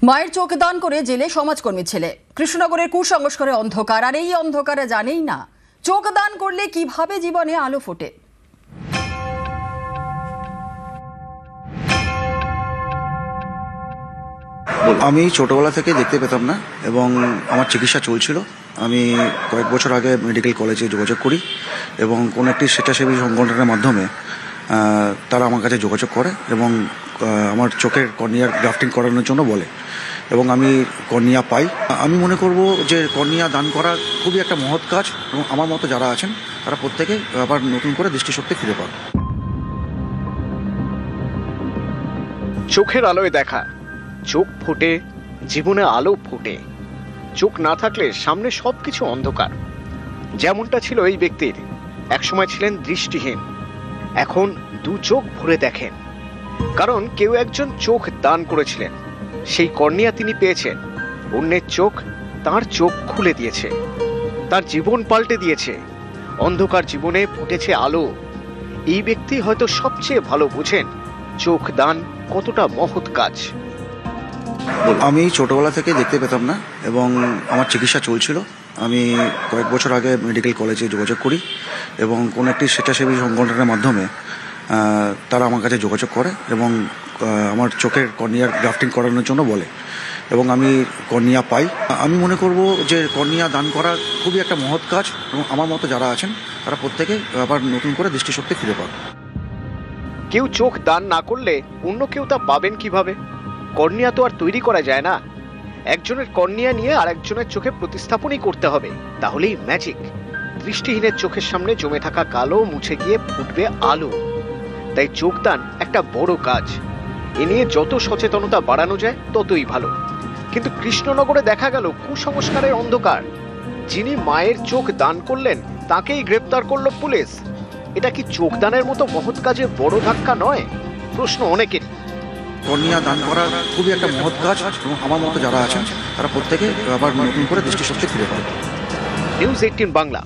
মায়ের চোখ দান করে জেলে সমাজকর্মী ছেলে। কৃষ্ণনগরের কুসংস্কারে অন্ধকার, আর এই অন্ধকারে জানেই না চোখ দান করলে কিভাবে জীবনে আলো ফোটে। আমি ছোটবেলা থেকে দেখতে পেতাম না এবং আমার চিকিৎসা চলছিল। আমি কয়েক বছর আগে মেডিকেল কলেজে যোগাযোগ করি এবং কোনো একটি স্বেচ্ছাসেবী সংগঠনের মাধ্যমে তারা আমার কাছে যোগাযোগ করে এবং আমার চোখের কর্নিয়ার গ্রাফটিং করানোর জন্য বলে এবং আমি কর্নিয়া পাই। আমি মনে করব যে কর্নিয়া দান করা খুবই একটা মহৎ কাজ এবং আমার মতো যারা আছেন তারা প্রত্যেকে আবার নতুন করে দৃষ্টিশক্তি ফিরে পান। চোখের আলোয় দেখা, চোখ ফোটে জীবনে আলো ফোটে। চোখ না থাকলে সামনে সবকিছু অন্ধকার। যেমনটা ছিল এই ব্যক্তির, একসময় ছিলেন দৃষ্টিহীন, এখন দু চোখ ভরে দেখেন। কারণ কেউ একজন চোখ দান করেছিলেন, সেই কর্নিয়া তিনি পেয়েছেন। অন্যের চোখ তার চোখ খুলে দিয়েছে, তার জীবন পাল্টে দিয়েছে। অন্ধকার জীবনে ফুটেছে আলো। এই ব্যক্তি হয়তো সবচেয়ে ভালো বোঝেন চোখ দান কতটা মহৎ কাজ। আমি ছোটবেলা থেকে দেখতে পেতাম না এবং আমার চিকিৎসা চলছিল। আমি কয়েক বছর আগে মেডিকেল কলেজে যোগাযোগ করি এবং কোনো একটি স্বেচ্ছাসেবী সংগঠনের মাধ্যমে তারা আমার কাছে যোগাযোগ করে এবং আমার চোখের কর্নিয়ার গ্রাফটিং করানোর জন্য বলে এবং আমি কর্নিয়া পাই। আমি মনে করব যে কর্নিয়া দান করা খুবই একটা মহৎ কাজ এবং আমার মতো যারা আছেন তারা প্রত্যেকে আবার নতুন করে দৃষ্টিশক্তি ফিরে পান। কেউ চোখ দান না করলে অন্য কেউ তা পাবেন কিভাবে? কর্নিয়া তো আর তৈরি করা যায় না। একজনের কর্নিয়া নিয়ে আর একজনের চোখে প্রতিস্থাপনই করতে হবে, তাহলেই ম্যাজিক। দৃষ্টিহীনের চোখের সামনে জমে থাকা কালো মুছে গিয়ে ফুটবে আলো। তাই চোখদান একটা বড় কাজ। এ নিয়ে যত সচেতনতা বাড়ানো যায় ততই ভালো। কিন্তু কৃষ্ণনগরে দেখা গেল কুসংস্কারের অন্ধকার। যিনি মায়ের চোখ দান করলেন তাকেই গ্রেপ্তার করল পুলিশ। এটা কি চোখদানের মতো মহৎ কাজে বড় ধাক্কা নয়? প্রশ্ন অনেকেরই। কর্নিয়া দান করা খুবই একটা মহৎ কাজ এবং আমার মতো যারা আছেন তারা প্রত্যেকে আবার নতুন করে দৃষ্টিশক্তি ফিরে পান। নিউজ 18 বাংলা।